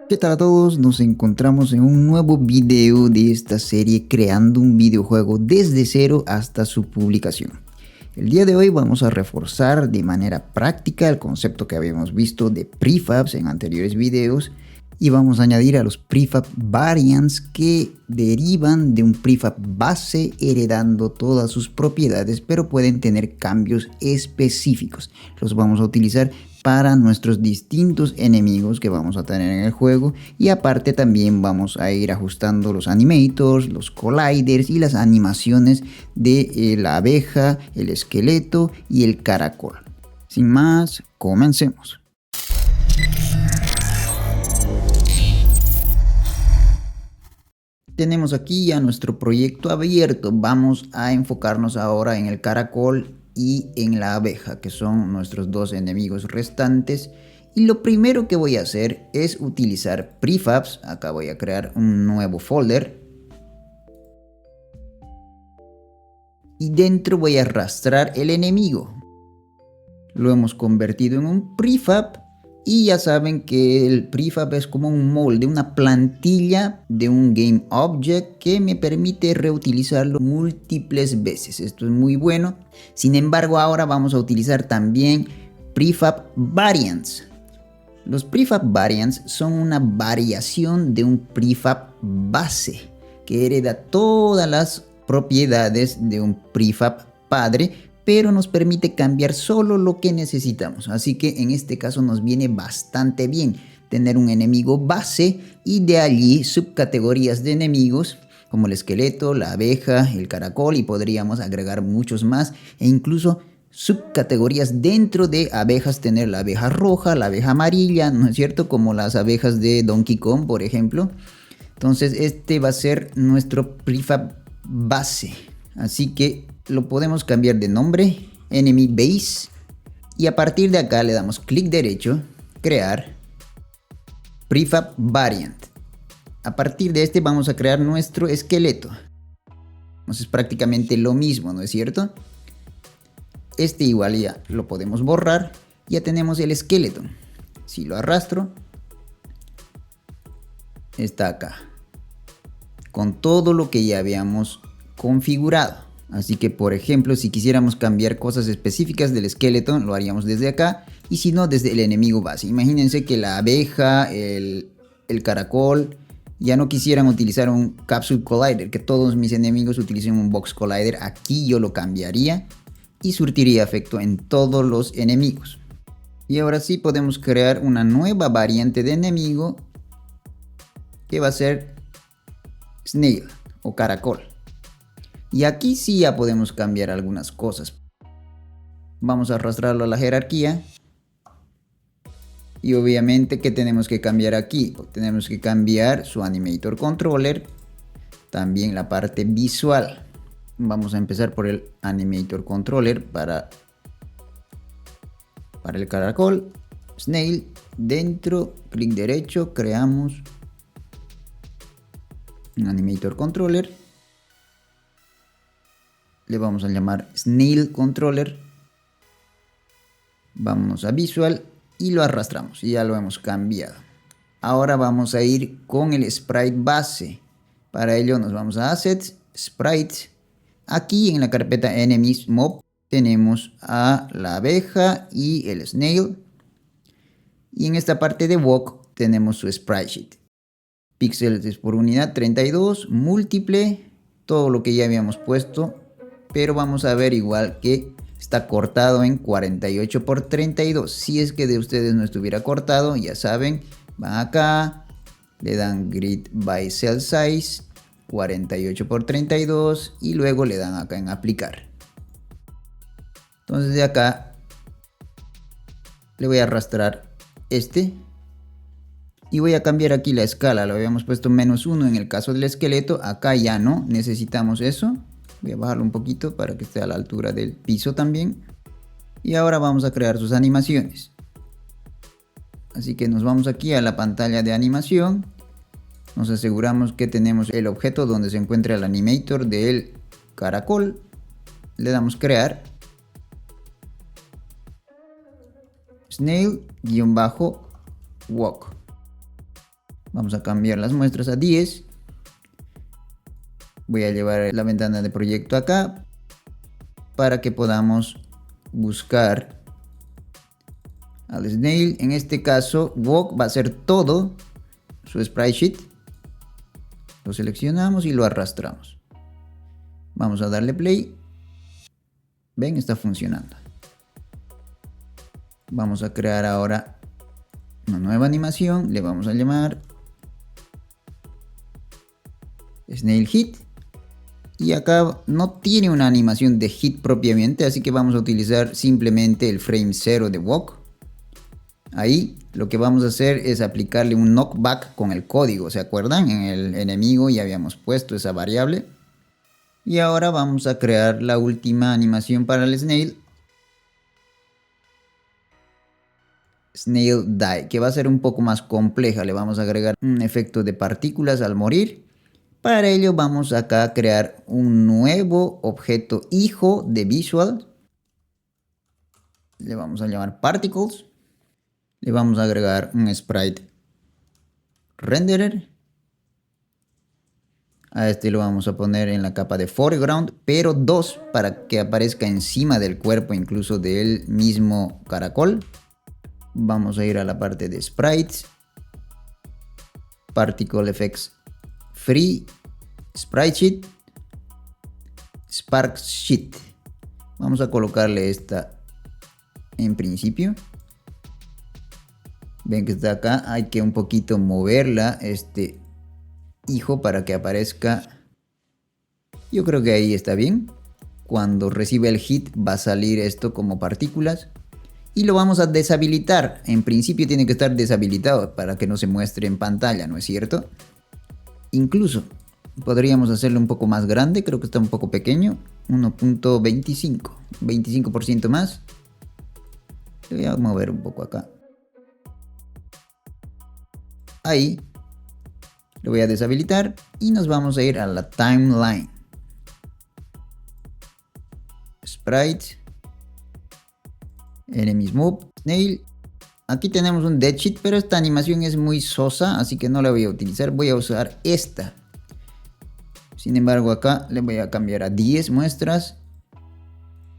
¿Qué tal a todos? Nos encontramos en un nuevo video de esta serie creando un videojuego desde cero hasta su publicación. El día de hoy vamos a reforzar de manera práctica el concepto que habíamos visto de prefabs en anteriores videos y vamos a añadir a los prefab variants que derivan de un prefab base heredando todas sus propiedades, pero pueden tener cambios específicos. Los vamos a utilizar para nuestros distintos enemigos que vamos a tener en el juego, y aparte también vamos a ir ajustando los animators, los colliders y las animaciones de la abeja, el esqueleto y el caracol. Sin más, comencemos. Tenemos aquí ya nuestro proyecto abierto. Vamos a enfocarnos ahora en el caracol y en la abeja, que son nuestros dos enemigos restantes. Y lo primero que voy a hacer es utilizar prefabs. Acá voy a crear un nuevo folder. Y dentro voy a arrastrar el enemigo. Lo hemos convertido en un prefab. Y ya saben que el prefab es como un molde, una plantilla de un game object que me permite reutilizarlo múltiples veces. Esto es muy bueno. Sin embargo, ahora vamos a utilizar también prefab variants. Los prefab variants son una variación de un prefab base que hereda todas las propiedades de un prefab padre, pero nos permite cambiar solo lo que necesitamos. Así que en este caso nos viene bastante bien tener un enemigo base y de allí subcategorías de enemigos como el esqueleto, la abeja, el caracol, y podríamos agregar muchos más, e incluso subcategorías dentro de abejas, tener la abeja roja, la abeja amarilla, ¿no es cierto? Como las abejas de Donkey Kong, por ejemplo. Entonces este va a ser nuestro prefab base. Así que lo podemos cambiar de nombre, enemy base, y a partir de acá le damos clic derecho, crear prefab variant. A partir de este vamos a crear nuestro esqueleto. Entonces es prácticamente lo mismo, ¿no es cierto? Este igual ya lo podemos borrar. Ya tenemos el esqueleto. Si lo arrastro, está acá, con todo lo que ya habíamos configurado. Así que, por ejemplo, si quisiéramos cambiar cosas específicas del esqueleto, lo haríamos desde acá, y si no, desde el enemigo base. Imagínense que la abeja, el caracol, ya no quisieran utilizar un Capsule Collider, que todos mis enemigos utilicen un Box Collider. Aquí yo lo cambiaría y surtiría efecto en todos los enemigos. Y ahora sí podemos crear una nueva variante de enemigo que va a ser Snail o caracol. Y aquí sí ya podemos cambiar algunas cosas. Vamos a arrastrarlo a la jerarquía. Y obviamente, ¿qué tenemos que cambiar aquí? Tenemos que cambiar su animator controller. También la parte visual. Vamos a empezar por el animator controller para el caracol. Snail. Dentro, clic derecho, creamos un animator controller. Le vamos a llamar Snail Controller. Vámonos a Visual y lo arrastramos. Y ya lo hemos cambiado. Ahora vamos a ir con el sprite base. Para ello nos vamos a Assets, Sprites. Aquí en la carpeta Enemies Mob tenemos a la abeja y el Snail. Y en esta parte de Walk tenemos su Sprite Sheet. Píxeles por unidad 32, múltiple, todo lo que ya habíamos puesto. Pero vamos a ver igual que está cortado en 48 por 32. Si es que de ustedes no estuviera cortado, ya saben, van acá, le dan Grid by Cell Size, 48 por 32, y luego le dan acá en aplicar. Entonces de acá le voy a arrastrar este. Y voy a cambiar aquí la escala. Lo habíamos puesto -1 en el caso del esqueleto. Acá ya no necesitamos eso. Voy a bajarlo un poquito para que esté a la altura del piso también. Y ahora vamos a crear sus animaciones. Así que nos vamos aquí a la pantalla de animación. Nos aseguramos que tenemos el objeto donde se encuentra el animator del caracol. Le damos crear. Snail-walk. Vamos a cambiar las muestras a 10. Voy a llevar la ventana de proyecto acá para que podamos buscar al snail. En este caso, Walk va a ser todo su sprite sheet. Lo seleccionamos y lo arrastramos. Vamos a darle play. Ven, está funcionando. Vamos a crear ahora una nueva animación. Le vamos a llamar Snail Hit. Y acá no tiene una animación de hit propiamente, así que vamos a utilizar simplemente el frame 0 de Walk. Ahí lo que vamos a hacer es aplicarle un knockback con el código. ¿Se acuerdan? En el enemigo ya habíamos puesto esa variable. Y ahora vamos a crear la última animación para el Snail. Snail Die, que va a ser un poco más compleja. Le vamos a agregar un efecto de partículas al morir. Para ello vamos acá a crear un nuevo objeto hijo de Visual. Le vamos a llamar Particles. Le vamos a agregar un sprite renderer. A este lo vamos a poner en la capa de foreground, pero 2 para que aparezca encima del cuerpo incluso del mismo caracol. Vamos a ir a la parte de sprites, particle effects free, sprite sheet, spark sheet. Vamos a colocarle esta en principio. Ven que está acá, hay que un poquito moverla, este hijo, para que aparezca. Yo creo que ahí está bien. Cuando recibe el hit va a salir esto como partículas. Y lo vamos a deshabilitar. En principio tiene que estar deshabilitado para que no se muestre en pantalla, ¿no es cierto? Incluso podríamos hacerlo un poco más grande, creo que está un poco pequeño. 1.25, 25% más. Le voy a mover un poco acá. Ahí. Lo voy a deshabilitar y nos vamos a ir a la timeline. Sprite. Enemies Move. Snail. Aquí tenemos un dead sheet, pero esta animación es muy sosa, así que no la voy a utilizar. Voy a usar esta. Sin embargo, acá le voy a cambiar a 10 muestras.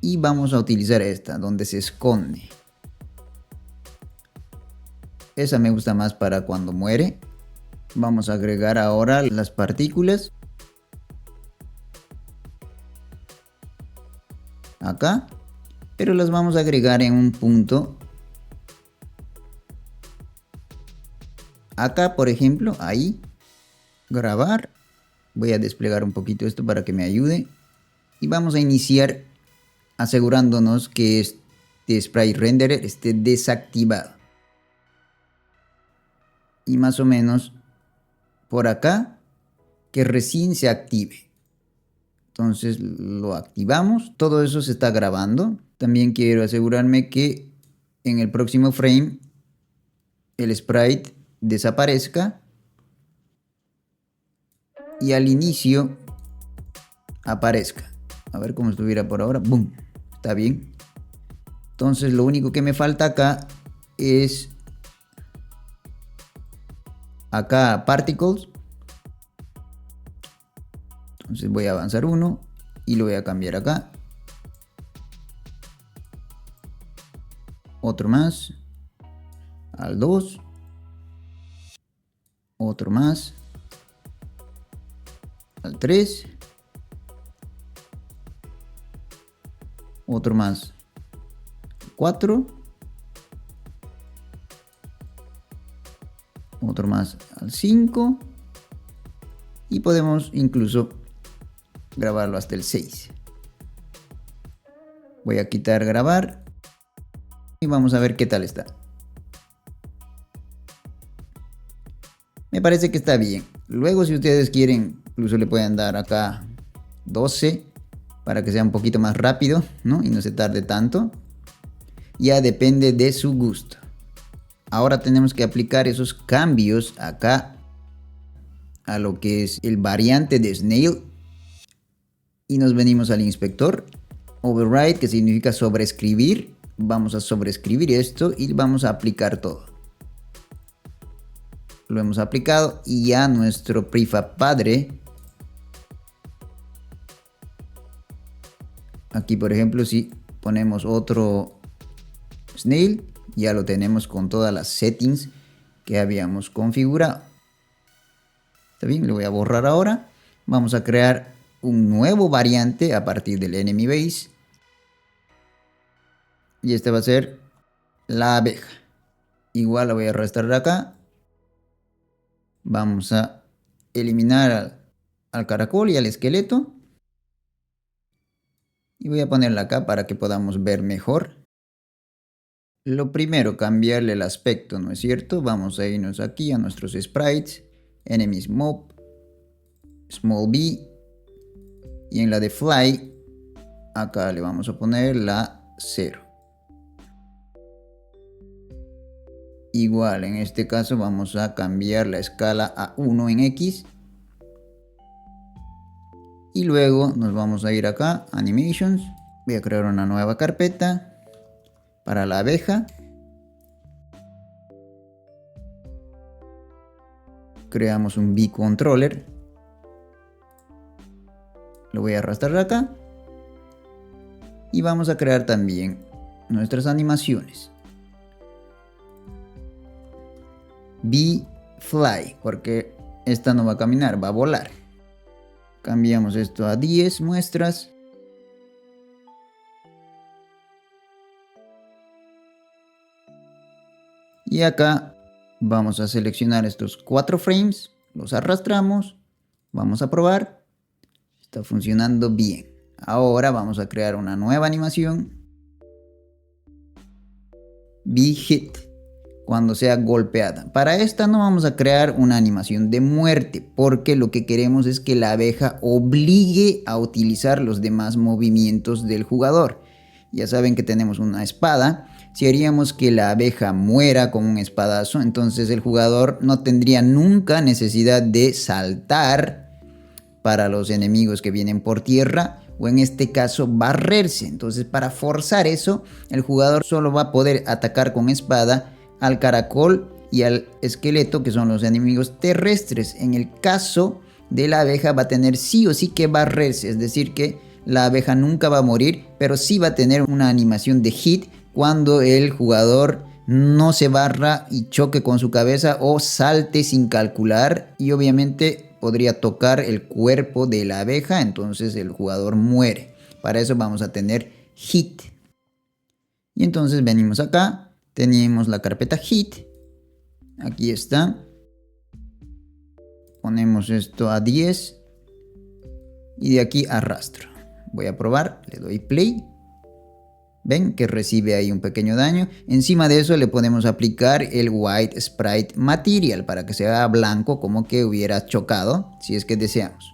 Y vamos a utilizar esta, donde se esconde. Esa me gusta más para cuando muere. Vamos a agregar ahora las partículas. Acá. Pero las vamos a agregar en un punto. Acá, por ejemplo, ahí. Grabar. Voy a desplegar un poquito esto para que me ayude. Y vamos a iniciar asegurándonos que este sprite renderer esté desactivado. Y más o menos por acá, que recién se active. Entonces lo activamos. Todo eso se está grabando. También quiero asegurarme que en el próximo frame el sprite desaparezca. Y al inicio aparezca. A ver cómo estuviera por ahora. ¡Boom! Está bien. Entonces lo único que me falta acá es acá particles. Entonces voy a avanzar uno y lo voy a cambiar acá. Otro más. Al 2. Otro más. Al 3. Otro más. 4. Otro más al 5. Y podemos incluso grabarlo hasta el 6. Voy a quitar grabar. Y vamos a ver qué tal está. Me parece que está bien. Luego, si ustedes quieren, incluso le pueden dar acá 12 para que sea un poquito más rápido, ¿no? Y no se tarde tanto. Ya depende de su gusto. Ahora tenemos que aplicar esos cambios acá a lo que es el variante de Snail. Y nos venimos al inspector. Override, que significa sobreescribir. Vamos a sobreescribir esto y vamos a aplicar todo. lo hemos aplicado y ya nuestro prefab padre, aquí por ejemplo si ponemos otro snail, ya lo tenemos con todas las settings que habíamos configurado. Está bien, lo voy a borrar ahora. Vamos a crear un nuevo variante a partir del enemy base. Y este va a ser la abeja. Igual la voy a arrastrar acá. Vamos a eliminar al caracol y al esqueleto. Y voy a ponerla acá para que podamos ver mejor. Lo primero, cambiarle el aspecto, ¿no es cierto? Vamos a irnos aquí a nuestros sprites. Enemies mob. Small b. Y en la de fly, acá le vamos a poner la 0. Igual, en este caso vamos a cambiar la escala a 1 en X. Y luego nos vamos a ir acá, Animations. Voy a crear una nueva carpeta para la abeja. Creamos un B-Controller. Lo voy a arrastrar acá. Y vamos a crear también nuestras animaciones. B-Fly, porque esta no va a caminar, va a volar. Cambiamos esto a 10 muestras. Y acá vamos a seleccionar estos 4 frames, los arrastramos, vamos a probar. Está funcionando bien. Ahora vamos a crear una nueva animación. B-Hit, cuando sea golpeada. Para esta no vamos a crear una animación de muerte, porque lo que queremos es que la abeja obligue a utilizar los demás movimientos del jugador. Ya saben que tenemos una espada. Si haríamos que la abeja muera con un espadazo, entonces el jugador no tendría nunca necesidad de saltar para los enemigos que vienen por tierra, o en este caso barrerse. Entonces, para forzar eso, el jugador solo va a poder atacar con espada al caracol y al esqueleto, que son los enemigos terrestres. En el caso de la abeja va a tener sí o sí que barrerse, es decir que la abeja nunca va a morir, pero sí va a tener una animación de hit cuando el jugador no se barra y choque con su cabeza o salte sin calcular, y obviamente podría tocar el cuerpo de la abeja, entonces el jugador muere. Para eso vamos a tener hit. Y entonces venimos acá, tenemos la carpeta hit, aquí está. Ponemos esto a 10 y de aquí arrastro. Voy a probar, le doy play. Ven que recibe ahí un pequeño daño. Encima de eso le podemos aplicar el White Sprite Material para que se haga blanco, como que hubiera chocado, si es que deseamos.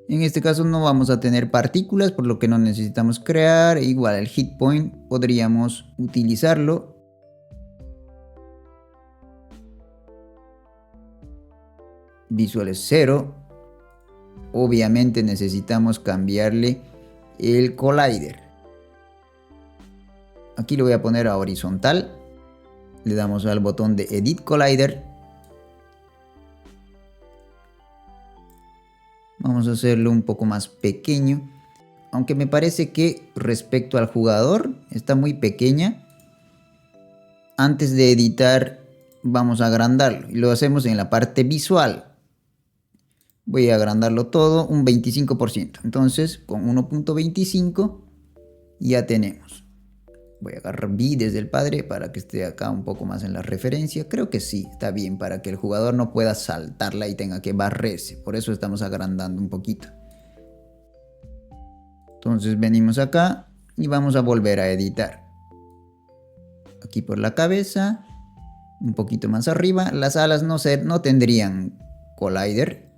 En este caso no vamos a tener partículas, por lo que no necesitamos crear. Igual el hit point podríamos utilizarlo. Visual es 0. Obviamente necesitamos cambiarle el collider. Aquí lo voy a poner a horizontal. Le damos al botón de Edit Collider. Vamos a hacerlo un poco más pequeño. Aunque me parece que respecto al jugador está muy pequeña. Antes de editar vamos a agrandarlo. Y lo hacemos en la parte visual. Voy a agrandarlo todo un 25%. Entonces con 1.25 ya tenemos. Voy a agarrar B desde el padre para que esté acá un poco más en la referencia. Creo que sí, está bien para que el jugador no pueda saltarla y tenga que barrerse. Por eso estamos agrandando un poquito. Entonces venimos acá y vamos a volver a editar. Aquí por la cabeza, un poquito más arriba. Las alas no tendrían collider.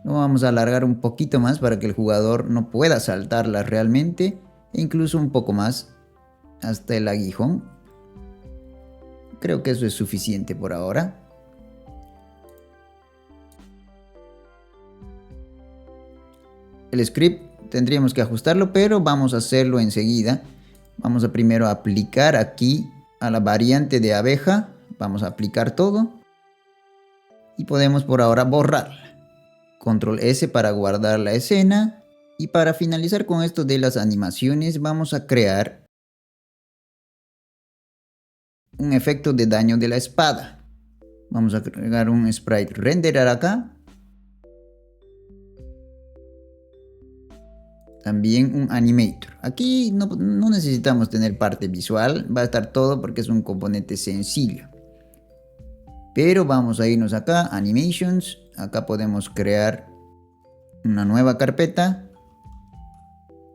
Lo vamos a alargar un poquito más para que el jugador no pueda saltarla realmente. E incluso un poco más hasta el aguijón. Creo que eso es suficiente por ahora. El script tendríamos que ajustarlo, pero vamos a hacerlo enseguida. Vamos a primero aplicar aquí a la variante de abeja. Vamos a aplicar todo. Y podemos por ahora borrarla. Control S para guardar la escena. Y para finalizar con esto de las animaciones, vamos a crear un efecto de daño de la espada. Vamos a agregar un sprite renderer acá. También un animator. Aquí no necesitamos tener parte visual. Va a estar todo porque es un componente sencillo. Pero vamos a irnos acá, animations. Acá podemos crear una nueva carpeta.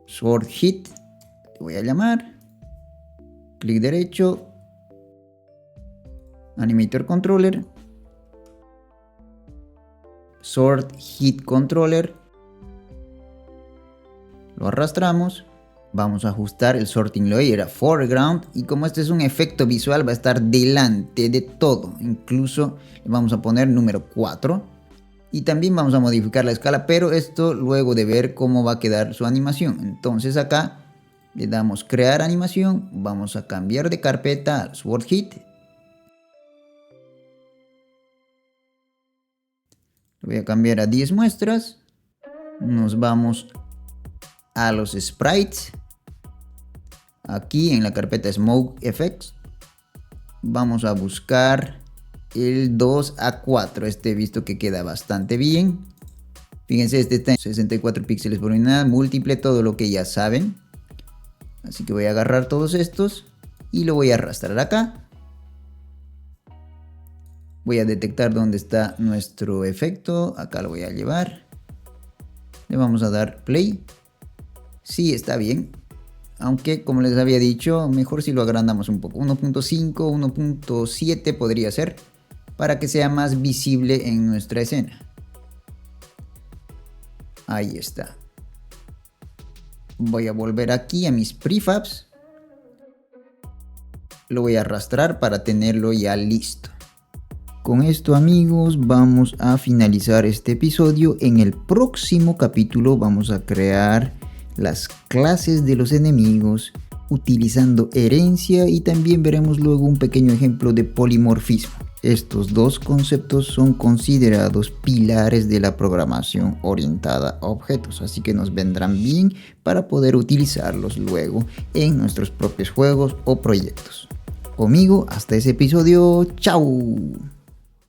Sword Hit. Le voy a llamar. Clic derecho. Animator Controller. Sword Hit Controller. Lo arrastramos. Vamos a ajustar el sorting layer a foreground. Y como este es un efecto visual, va a estar delante de todo. Incluso le vamos a poner número 4. Y también vamos a modificar la escala. Pero esto luego de ver cómo va a quedar su animación. Entonces acá le damos crear animación. Vamos a cambiar de carpeta al Sword Hit. Lo voy a cambiar a 10 muestras. Nos vamos a los sprites. Aquí en la carpeta Smoke Effects. Vamos a buscar el 2:4. Este he visto que queda bastante bien. Fíjense, este está en 64 píxeles por unidad. Múltiple, todo lo que ya saben. Así que voy a agarrar todos estos. Y lo voy a arrastrar acá. Voy a detectar dónde está nuestro efecto. Acá lo voy a llevar. Le vamos a dar play. Sí, está bien. Aunque como les había dicho, mejor si lo agrandamos un poco. 1.5, 1.7 podría ser. Para que sea más visible en nuestra escena. Ahí está. Voy a volver aquí a mis prefabs. Lo voy a arrastrar para tenerlo ya listo. Con esto, amigos, vamos a finalizar este episodio. En el próximo capítulo vamos a crear las clases de los enemigos utilizando herencia y también veremos luego un pequeño ejemplo de polimorfismo. Estos dos conceptos son considerados pilares de la programación orientada a objetos, así que nos vendrán bien para poder utilizarlos luego en nuestros propios juegos o proyectos. Conmigo, hasta ese episodio, ¡chao!